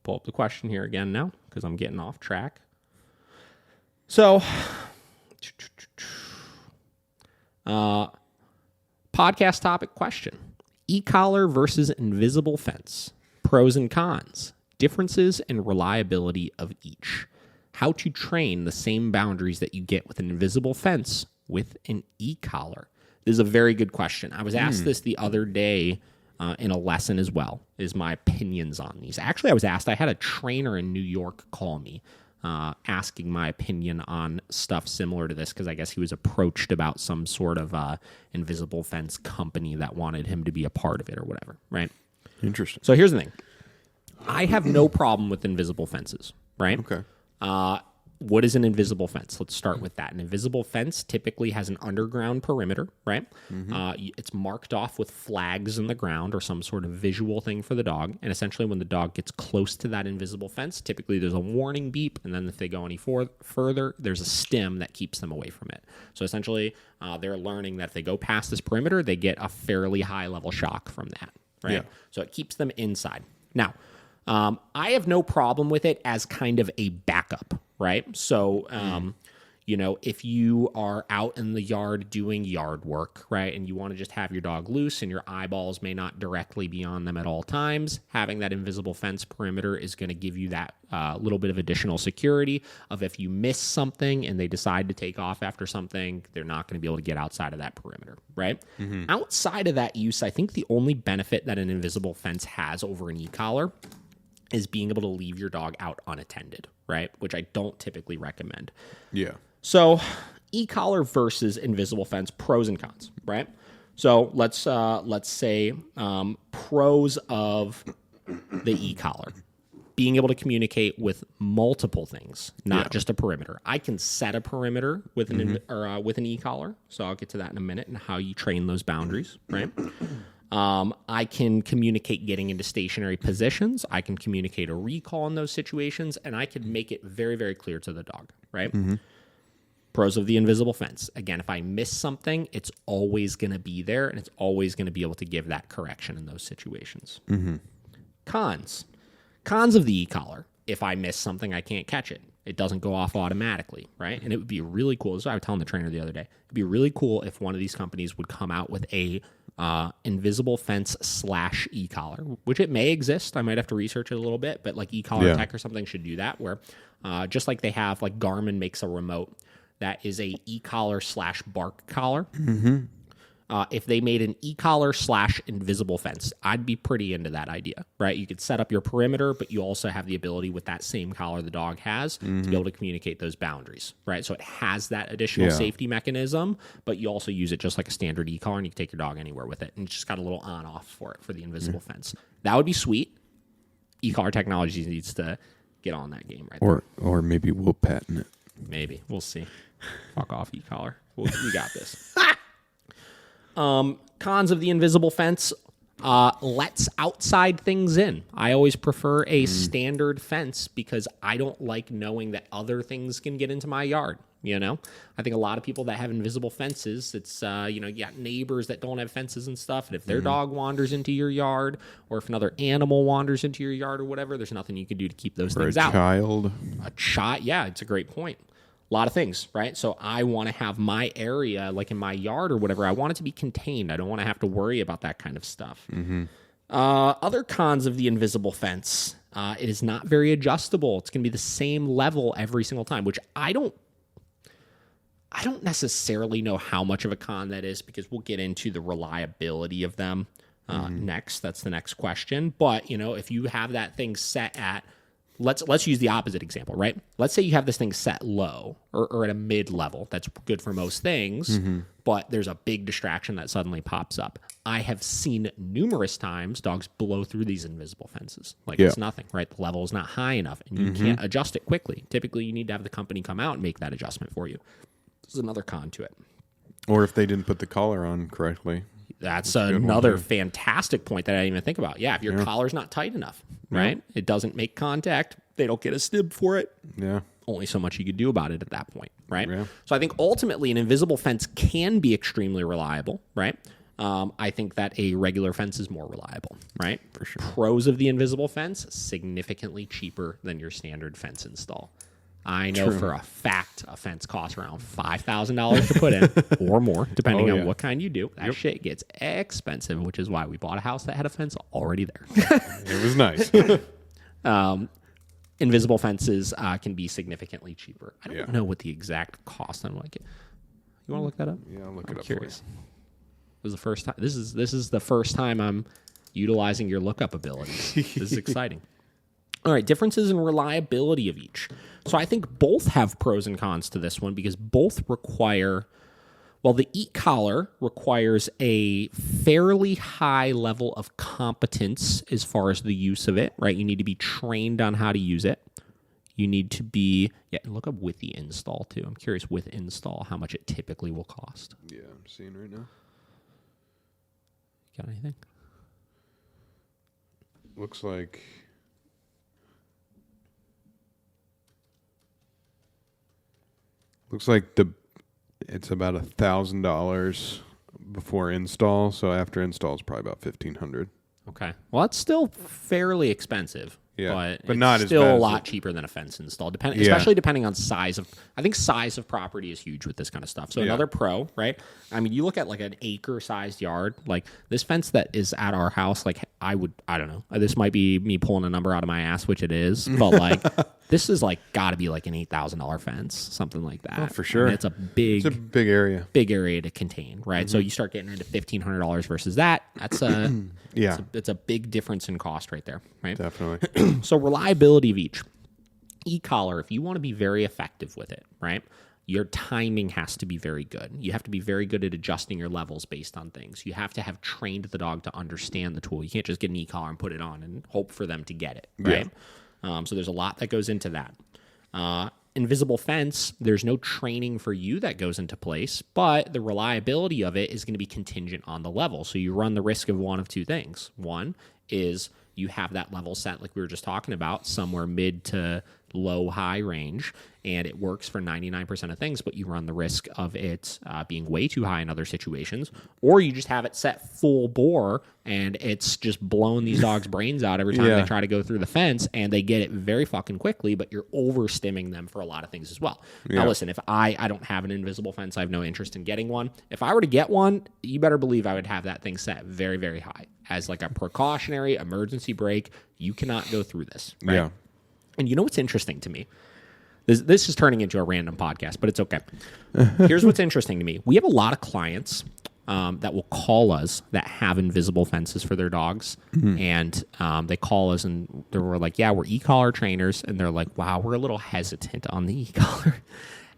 pull up the question here again now because I'm getting off track. So, podcast topic question. E-collar versus invisible fence. Pros and cons. Differences and reliability of each. How to train the same boundaries that you get with an invisible fence with an e-collar. This is a very good question. I was asked this the other day in a lesson as well, is my opinions on these. Actually, I was asked, I had a trainer in New York call me asking my opinion on stuff similar to this because I guess he was approached about some sort of invisible fence company that wanted him to be a part of it or whatever, right? Interesting. So here's the thing. I have no problem with invisible fences, right? Okay. What is an invisible fence? Let's start with that. An invisible fence typically has an underground perimeter, right? It's marked off with flags in the ground or some sort of visual thing for the dog. And essentially when the dog gets close to that invisible fence, typically there's a warning beep. And then if they go any further, there's a stim that keeps them away from it. So essentially they're learning that if they go past this perimeter, they get a fairly high level shock from that, right? Yeah. So it keeps them inside. Now, I have no problem with it as kind of a backup, right? So, if you are out in the yard doing yard work, right, and you want to just have your dog loose and your eyeballs may not directly be on them at all times, having that invisible fence perimeter is going to give you that little bit of additional security of if you miss something and they decide to take off after something, they're not going to be able to get outside of that perimeter, right? Outside of that use, I think the only benefit that an invisible fence has over an e-collar is being able to leave your dog out unattended, right? Which I don't typically recommend. Yeah. So e-collar versus invisible fence, pros and cons, right? So let's say pros of the e-collar. Being able to communicate with multiple things, not just a perimeter. I can set a perimeter with an e-collar, so I'll get to that in a minute and how you train those boundaries, right? I can communicate getting into stationary positions. I can communicate a recall in those situations, and I can make it very, very clear to the dog, right? Pros of the invisible fence. Again, if I miss something, it's always going to be there, and it's always going to be able to give that correction in those situations. Cons. Cons of the e-collar. If I miss something, I can't catch it. It doesn't go off automatically, right? And it would be really cool. So I was telling the trainer the other day, it'd be really cool if one of these companies would come out with a invisible fence / e-collar, which it may exist. I might have to research it a little bit, but like e-collar tech or something should do that, where just like they have, like Garmin makes a remote that is a e-collar / bark collar. If they made an e-collar / invisible fence, I'd be pretty into that idea, right? You could set up your perimeter, but you also have the ability with that same collar the dog has to be able to communicate those boundaries, right? So it has that additional safety mechanism, but you also use it just like a standard e-collar, and you can take your dog anywhere with it, and it's just got a little on-off for it for the invisible fence. That would be sweet. E-collar technology needs to get on that game right there. Or maybe we'll patent it. Maybe. We'll see. Fuck off, e-collar. We got this. Cons of the invisible fence, lets outside things in. I always prefer a standard fence because I don't like knowing that other things can get into my yard, you know? I think a lot of people that have invisible fences, it's, you got neighbors that don't have fences and stuff, and if their dog wanders into your yard, or if another animal wanders into your yard or whatever, there's nothing you can do to keep those things out. A child, yeah, it's a great point. A lot of things, right? So I want to have my area, like in my yard or whatever, I want it to be contained. I don't want to have to worry about that kind of stuff. Other cons of the invisible fence, it is not very adjustable. It's going to be the same level every single time, which I don't necessarily know how much of a con that is, because we'll get into the reliability of them next. That's the next question. But, if you have that thing set at, let's use the opposite example, right? Let's say you have this thing set low or at a mid-level. That's good for most things, but there's a big distraction that suddenly pops up. I have seen numerous times dogs blow through these invisible fences. It's nothing, right? The level is not high enough, and you can't adjust it quickly. Typically, you need to have the company come out and make that adjustment for you. This is another con to it. Or if they didn't put the collar on correctly. That's another fantastic point that I didn't even think about. Yeah, if your collar's not tight enough, right? It doesn't make contact. They don't get a stib for it. Yeah. Only so much you could do about it at that point, right? Yeah. So I think ultimately an invisible fence can be extremely reliable, right? I think that a regular fence is more reliable, right? For sure. Pros of the invisible fence, significantly cheaper than your standard fence install. I know for a fact a fence costs around $5,000 to put in or more, depending on what kind you do. That shit gets expensive, which is why we bought a house that had a fence already there. It was nice. Invisible fences can be significantly cheaper. I don't know what the exact cost on like it. You want to look that up? Yeah, I'll look I'm it up curious. This is the first time. This is the first time I'm utilizing your lookup abilities. This is exciting. All right, differences in reliability of each. So I think both have pros and cons to this one because both require. Well, the e-collar requires a fairly high level of competence as far as the use of it, right? You need to be trained on how to use it. You need to be, look up with the install too. I'm curious with install how much it typically will cost. Yeah, I'm seeing right now. Got anything? Looks like it's about $1,000 before install. So after install is probably about $1,500. Okay. Well, that's still fairly expensive. Yeah, but but it's not as still bad a as lot cheaper than a fence install, especially depending on size of. I think size of property is huge with this kind of stuff. So another pro, right? I mean, you look at like an acre-sized yard, like this fence that is at our house. Like I don't know. This might be me pulling a number out of my ass, which it is, but like this is like got to be like an $8,000 fence, something like that. Oh, for sure. I mean, it's a big area. Big area to contain, right? So you start getting into $1,500 versus that. That's a it's a big difference in cost right there, right? Definitely. So reliability of each. E-collar, if you want to be very effective with it, right? Your timing has to be very good. You have to be very good at adjusting your levels based on things. You have to have trained the dog to understand the tool. You can't just get an e-collar and put it on and hope for them to get it, right? So there's a lot that goes into that. Invisible fence, there's no training for you that goes into place, but the reliability of it is going to be contingent on the level. So you run the risk of one of two things. One is you have that level set, like we were just talking about, somewhere mid to low high range, and it works for 99% of things, but you run the risk of it being way too high in other situations, or you just have it set full bore and it's just blowing these dogs' brains out every time they try to go through the fence, and they get it very fucking quickly, but you're overstimming them for a lot of things as well. Now listen, if I don't have an invisible fence, I have no interest in getting one. If I were to get one, you better believe I would have that thing set very, very high as like a precautionary emergency brake. You cannot go through this, right? Yeah. And you know what's interesting to me? This is turning into a random podcast, but it's okay. Here's what's interesting to me. We have a lot of clients that will call us that have invisible fences for their dogs. And they call us and they were like, yeah, we're e-collar trainers. And they're like, wow, we're a little hesitant on the e-collar.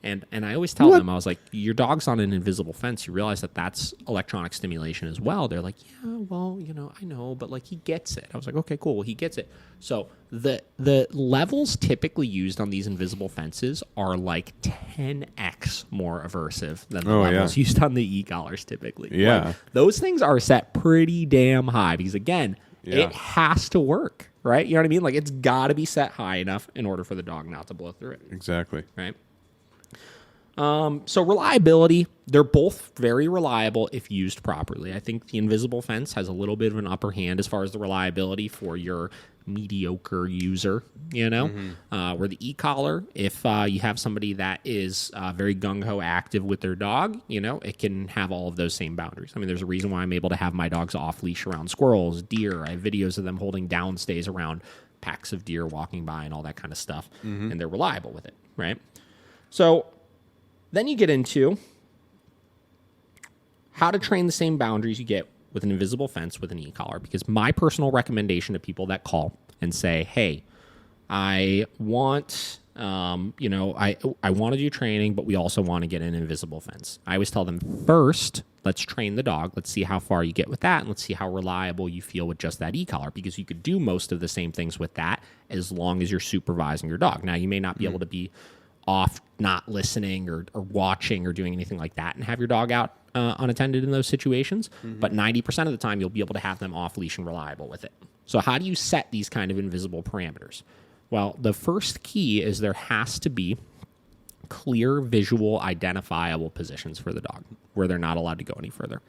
And I always tell them, I was like, your dog's on an invisible fence. You realize that that's electronic stimulation as well. They're like, yeah, well, I know, but like he gets it. I was like, okay, cool. Well, he gets it. So the levels typically used on these invisible fences are like 10x more aversive than the levels used on the e-collars typically. Yeah. Like, those things are set pretty damn high because, again, it has to work, right? You know what I mean? Like it's got to be set high enough in order for the dog not to blow through it. Exactly. Right? So reliability, they're both very reliable if used properly. I think the invisible fence has a little bit of an upper hand as far as the reliability for your mediocre user, where the e-collar, if you have somebody that is very gung-ho active with their dog, it can have all of those same boundaries. I mean, there's a reason why I'm able to have my dogs off leash around squirrels, deer. I have videos of them holding downstays around packs of deer walking by and all that kind of stuff, and they're reliable with it, right? So then you get into how to train the same boundaries you get with an invisible fence with an e-collar, because my personal recommendation to people that call and say, hey, I want, I want to do training, but we also want to get an invisible fence. I always tell them, first, let's train the dog. Let's see how far you get with that, and let's see how reliable you feel with just that e-collar, because you could do most of the same things with that as long as you're supervising your dog. Now, you may not be able to be off not listening or watching or doing anything like that and have your dog out unattended in those situations, but 90% of the time you'll be able to have them off leash and reliable with it. So how do you set these kind of invisible parameters? Well, the first key is there has to be clear, visual, identifiable positions for the dog where they're not allowed to go any further.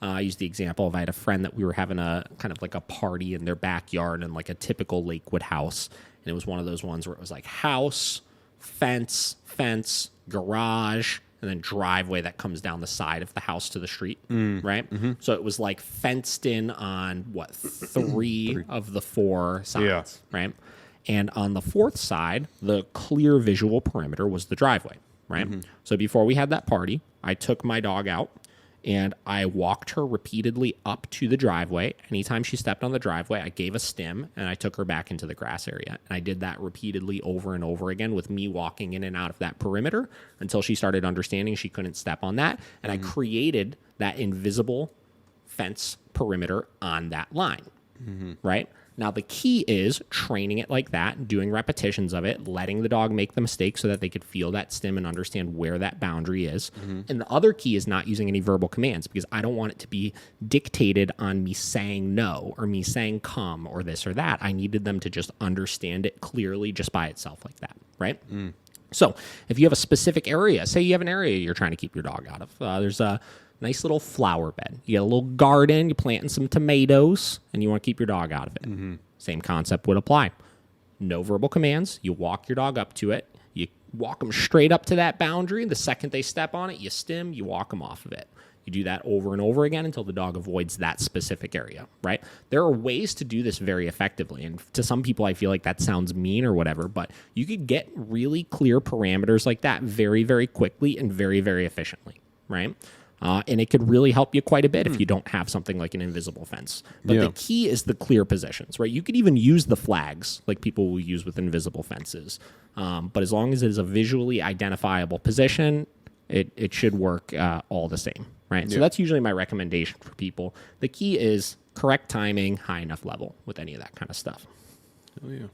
I used the example of I had a friend that we were having a kind of like a party in their backyard in like a typical Lakewood house. And it was one of those ones where it was like house, fence, garage, and then driveway that comes down the side of the house to the street, right? So it was like fenced in on, what, three of the four sides, right? And on the fourth side, the clear visual perimeter was the driveway, right? So before we had that party, I took my dog out, and I walked her repeatedly up to the driveway. Anytime she stepped on the driveway, I gave a stim, and I took her back into the grass area. And I did that repeatedly over and over again with me walking in and out of that perimeter until she started understanding she couldn't step on that. And I created that invisible fence perimeter on that line, right? Now, the key is training it like that, doing repetitions of it, letting the dog make the mistake so that they could feel that stim and understand where that boundary is. And the other key is not using any verbal commands, because I don't want it to be dictated on me saying no or me saying come or this or that. I needed them to just understand it clearly just by itself like that, right? So if you have a specific area, say you have an area you're trying to keep your dog out of, there's a nice little flower bed. You got a little garden, you're planting some tomatoes, and you want to keep your dog out of it. Same concept would apply. No verbal commands. You walk your dog up to it. You walk them straight up to that boundary. The second they step on it, you stim, you walk them off of it. You do that over and over again until the dog avoids that specific area, right? There are ways to do this very effectively. And to some people, I feel like that sounds mean or whatever, but you could get really clear parameters like that very, very quickly and very, very efficiently, right? And it could really help you quite a bit if you don't have something like an invisible fence. But the key is the clear positions, right? You could even use the flags like people will use with invisible fences. But as long as it is a visually identifiable position, it should work all the same, right? So that's usually my recommendation for people. The key is correct timing, high enough level with any of that kind of stuff. Oh, yeah.